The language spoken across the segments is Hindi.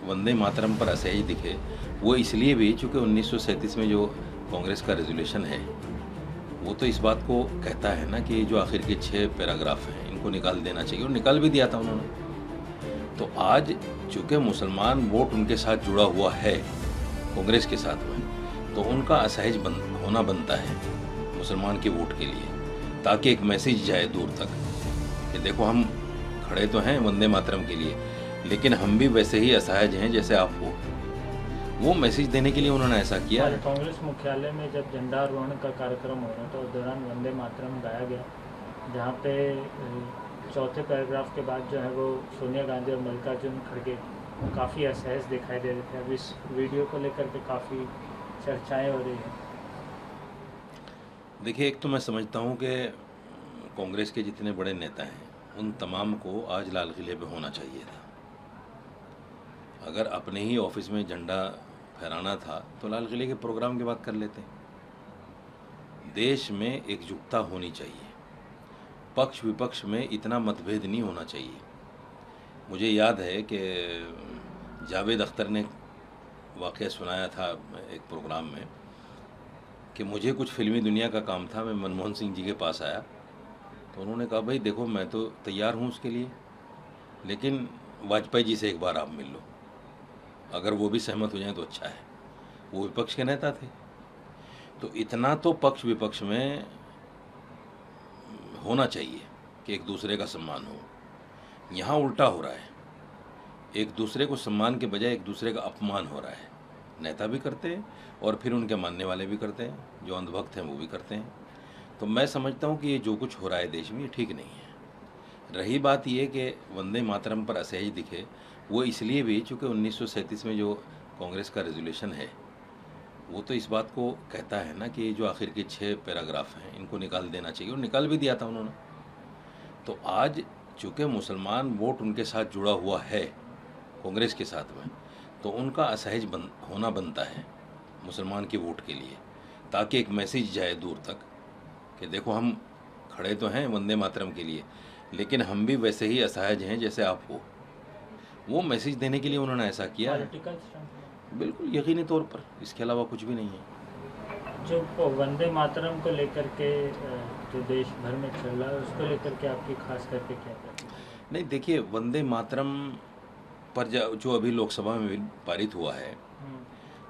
वंदे मातरम पर असहज दिखे वो इसलिए भी चूँकि 1937 में जो कांग्रेस का रेजोल्यूशन है वो तो इस बात को कहता है ना कि जो आखिर के 6 पैराग्राफ हैं इनको निकाल देना चाहिए, और निकाल भी दिया था उन्होंने। तो आज चूँकि मुसलमान वोट उनके साथ जुड़ा हुआ है कांग्रेस के साथ में, तो उनका असहज होना बनता है मुसलमान के वोट के लिए, ताकि एक मैसेज जाए दूर तक कि देखो हम खड़े तो हैं वंदे मातरम के लिए, लेकिन हम भी वैसे ही असहज हैं जैसे आप हो। वो मैसेज देने के लिए उन्होंने ऐसा किया आज है। कांग्रेस मुख्यालय में जब झंडारोहण का कार्यक्रम हो रहा था उस दौरान वंदे मातरम गाया गया, जहाँ पे चौथे पैराग्राफ के बाद जो है वो सोनिया गांधी और मल्लिकार्जुन खड़गे काफ़ी असहज दिखाई दे रहे थे। अब इस वीडियो को लेकर के काफ़ी चर्चाएं हो रही हैं। देखिए, एक तो मैं समझता हूँ कि कांग्रेस के जितने बड़े नेता हैं उन तमाम को आज लाल किले पे होना चाहिए था। अगर अपने ही ऑफिस में झंडा फहराना था तो लाल किले के प्रोग्राम की बात कर लेते। देश में एकजुटता होनी चाहिए, पक्ष विपक्ष में इतना मतभेद नहीं होना चाहिए। मुझे याद है कि जावेद अख्तर ने वाक़या सुनाया था एक प्रोग्राम में कि मुझे कुछ फिल्मी दुनिया का काम था, मैं मनमोहन सिंह जी के पास आया तो उन्होंने कहा भाई देखो मैं तो तैयार हूँ उसके लिए, लेकिन वाजपेयी जी से एक बार आप मिल लो, अगर वो भी सहमत हो जाएं तो अच्छा है। वो विपक्ष के नेता थे, तो इतना तो पक्ष विपक्ष में होना चाहिए कि एक दूसरे का सम्मान हो। यहाँ उल्टा हो रहा है, एक दूसरे को सम्मान के बजाय एक दूसरे का अपमान हो रहा है। नेता भी करते हैं और फिर उनके मानने वाले भी करते हैं, जो अंधभक्त हैं वो भी करते हैं। तो मैं समझता हूँ कि ये जो कुछ हो रहा है देश में ये ठीक नहीं है। रही बात ये कि वंदे मातरम पर असहज दिखे वो इसलिए भी चूँकि 1937 में जो कांग्रेस का रेजोल्यूशन है वो तो इस बात को कहता है ना कि जो आखिर के 6 पैराग्राफ हैं इनको निकाल देना चाहिए, और निकाल भी दिया था उन्होंने। तो आज चूँकि मुसलमान वोट उनके साथ जुड़ा हुआ है कांग्रेस के साथ में, तो उनका असहज होना बनता है मुसलमान के वोट के लिए, ताकि एक मैसेज जाए दूर तक कि देखो हम खड़े तो हैं वंदे मातरम के लिए, लेकिन हम भी वैसे ही असहज हैं जैसे आप हो। वो मैसेज देने के लिए उन्होंने ऐसा किया है। पॉलिटिकल स्टंट बिल्कुल यकीनी तौर पर, इसके अलावा कुछ भी नहीं है। जो वंदे मातरम को लेकर के जो देश भर में चल रहा है उसको लेकर के आपकी खास करके क्या कहना है? नहीं देखिए, वंदे मातरम पर जो अभी लोकसभा में पारित हुआ है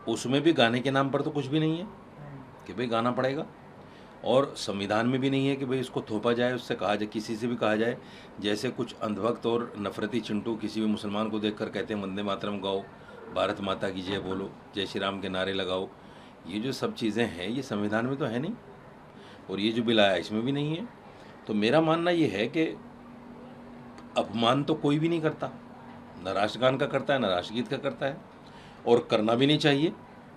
उसमें भी गाने के नाम पर तो कुछ भी नहीं है कि भाई गाना पड़ेगा, और संविधान में भी नहीं है कि भाई इसको थोपा जाए, उससे कहा जाए, किसी से भी कहा जाए। जैसे कुछ अंधभक्त और नफरती चिंटू किसी भी मुसलमान को देखकर कहते हैं वंदे मातरम गाओ, भारत माता की जय बोलो, जय श्री राम के नारे लगाओ। ये जो सब चीज़ें हैं ये संविधान में तो है नहीं, और ये जो बिल आया इसमें भी नहीं है। तो मेरा मानना ये है कि अपमान तो कोई भी नहीं करता, न राष्ट्रगान का करता है न राष्ट्रगीत का करता है, और करना भी नहीं चाहिए।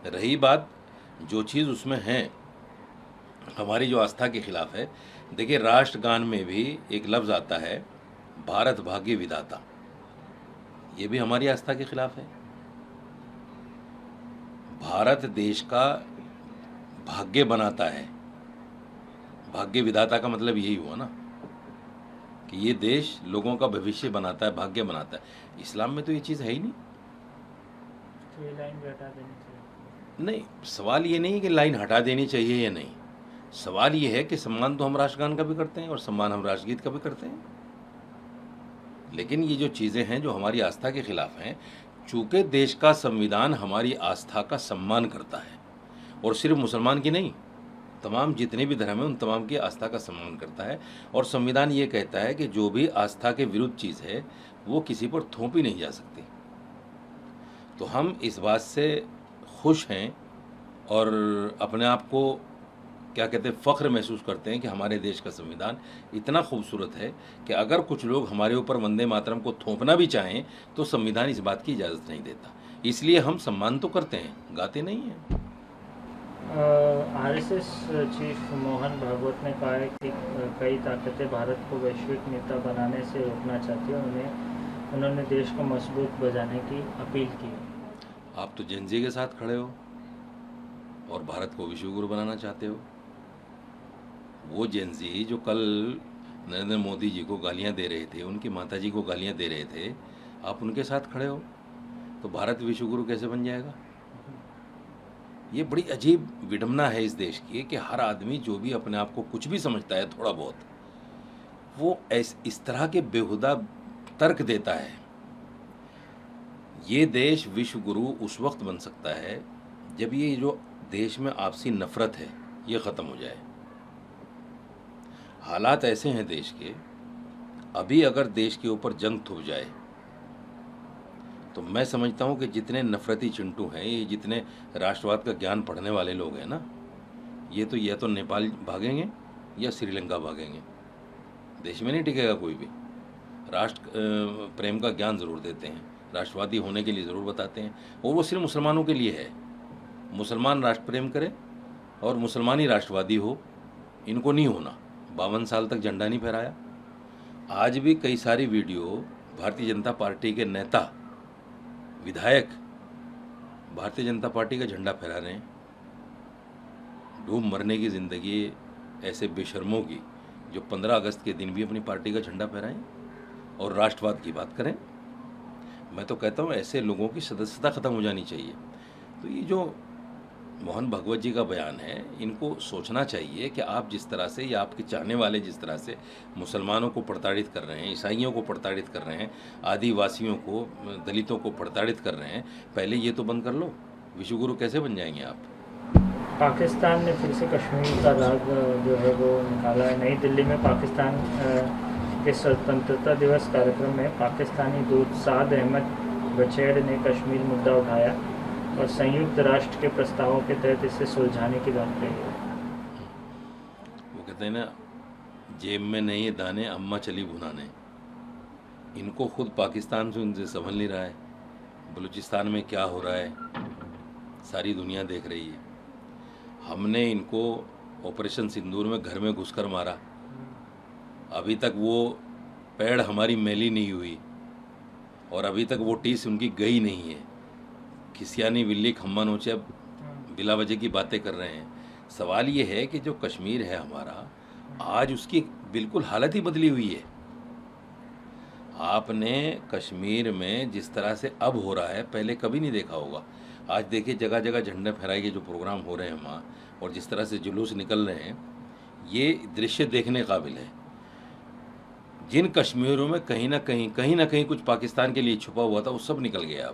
रही बात जो चीज़ उसमें है हमारी जो आस्था के खिलाफ है, देखिए राष्ट्रगान में भी एक लफ्ज़ आता है भारत भाग्य विधाता, ये भी हमारी आस्था के खिलाफ है। भारत देश का भाग्य बनाता है, भाग्य विधाता का मतलब यही हुआ ना कि ये देश लोगों का भविष्य बनाता है, भाग्य बनाता है। इस्लाम में तो ये चीज़ है ही नहीं। तो ये लाइन भी हटा देनी चाहिए। नहीं, सवाल ये नहीं कि लाइन हटा देनी चाहिए या नहीं, सवाल ये है कि सम्मान तो हम राष्ट्रगान का भी करते हैं और सम्मान हम राष्ट्रगीत का भी करते हैं, लेकिन ये जो चीज़ें हैं जो हमारी आस्था के खिलाफ हैं, चूँकि देश का संविधान हमारी आस्था का सम्मान करता है, और सिर्फ मुसलमान की नहीं, तमाम जितने भी धर्म हैं उन तमाम की आस्था का सम्मान करता है, और संविधान ये कहता है कि जो भी आस्था के विरुद्ध चीज़ है वो किसी पर थोपी नहीं जा सकती। तो हम इस बात से खुश हैं और अपने आप को क्या कहते हैं फ़ख्र महसूस करते हैं कि हमारे देश का संविधान इतना खूबसूरत है कि अगर कुछ लोग हमारे ऊपर वंदे मातरम को थोपना भी चाहें तो संविधान इस बात की इजाज़त नहीं देता। इसलिए हम सम्मान तो करते हैं, गाते नहीं हैं। आरएसएस चीफ मोहन भागवत ने कहा है कि कई ताकतें भारत को वैश्विक नेता बनाने से रोकना चाहती हैं, उन्होंने देश को मजबूत बनाने की अपील की। आप तो जेन जी के साथ खड़े हो और भारत को विश्वगुरु बनाना चाहते हो। वो जेन जी जो कल नरेंद्र मोदी जी को गालियां दे रहे थे, उनकी माताजी को गालियां दे रहे थे, आप उनके साथ खड़े हो। तो भारत विश्व गुरु कैसे बन जाएगा? ये बड़ी अजीब विडंबना है इस देश की कि हर आदमी जो भी अपने आप को कुछ भी समझता है थोड़ा बहुत, वो इस तरह के बेहुदा तर्क देता है। ये देश विश्व गुरु उस वक्त बन सकता है जब ये जो देश में आपसी नफरत है ये ख़त्म हो जाए। हालात ऐसे हैं देश के, अभी अगर देश के ऊपर जंग थुप जाए तो मैं समझता हूँ कि जितने नफरती चिंटू हैं, ये जितने राष्ट्रवाद का ज्ञान पढ़ने वाले लोग हैं ना, ये तो या तो नेपाल भागेंगे या श्रीलंका भागेंगे। देश में नहीं टिकेगा कोई भी। राष्ट्र प्रेम का ज्ञान ज़रूर देते हैं, राष्ट्रवादी होने के लिए ज़रूर बताते हैं, और वो सिर्फ मुसलमानों के लिए है। मुसलमान राष्ट्र प्रेम करे और मुसलमान ही राष्ट्रवादी हो, इनको नहीं होना। 52 साल तक झंडा नहीं फहराया। आज भी कई सारी वीडियो भारतीय जनता पार्टी के नेता विधायक भारतीय जनता पार्टी का झंडा फहरा रहे हैं। डूब मरने की ज़िंदगी ऐसे बेशर्मों की जो 15 अगस्त के दिन भी अपनी पार्टी का झंडा फहराएं और राष्ट्रवाद की बात करें। मैं तो कहता हूँ ऐसे लोगों की सदस्यता ख़त्म हो जानी चाहिए। तो ये जो मोहन भागवत जी का बयान है, इनको सोचना चाहिए कि आप जिस तरह से या आपके चाहने वाले जिस तरह से मुसलमानों को प्रताड़ित कर रहे हैं, ईसाइयों को प्रताड़ित कर रहे हैं, आदिवासियों को, दलितों को प्रताड़ित कर रहे हैं, पहले ये तो बंद कर लो। विश्वगुरु कैसे बन जाएंगे आप? पाकिस्तान ने फिर से कश्मीर का राग जो है वो निकाला है। नई दिल्ली में पाकिस्तान के स्वतंत्रता दिवस कार्यक्रम में पाकिस्तानी दूत साद अहमद बचेड़ ने कश्मीर मुद्दा उठाया और संयुक्त राष्ट्र के प्रस्तावों के तहत इसे सुलझाने की बात कही है। वो कहते हैं ना, जेब में नहीं है दाने, अम्मा चली भुनाने। इनको खुद पाकिस्तान से उनसे संभल नहीं रहा है। बलूचिस्तान में क्या हो रहा है सारी दुनिया देख रही है। हमने इनको ऑपरेशन सिंदूर में घर में घुसकर मारा, अभी तक वो पैड़ हमारी मैली नहीं हुई और अभी तक वो टीस उनकी गई नहीं है। खिसियानी बिल्ली खम्मा नोचे बिला वजह की बातें कर रहे हैं। सवाल ये है कि जो कश्मीर है हमारा, आज उसकी बिल्कुल हालत ही बदली हुई है। आपने कश्मीर में जिस तरह से अब हो रहा है पहले कभी नहीं देखा होगा। आज देखिए जगह जगह झंडे फहराए के जो प्रोग्राम हो रहे हैं वहाँ, और जिस तरह से जुलूस निकल रहे हैं, ये दृश्य देखने काबिल है। जिन कश्मीरों में कहीं ना कहीं कुछ पाकिस्तान के लिए छुपा हुआ था, वो सब निकल गया।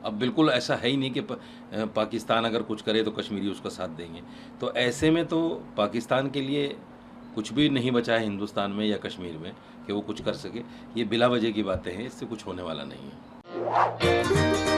अब बिल्कुल ऐसा है ही नहीं कि पाकिस्तान अगर कुछ करे तो कश्मीरी उसका साथ देंगे। तो ऐसे में तो पाकिस्तान के लिए कुछ भी नहीं बचा है हिंदुस्तान में या कश्मीर में कि वो कुछ कर सके। ये बिला वजह की बातें हैं, इससे कुछ होने वाला नहीं है।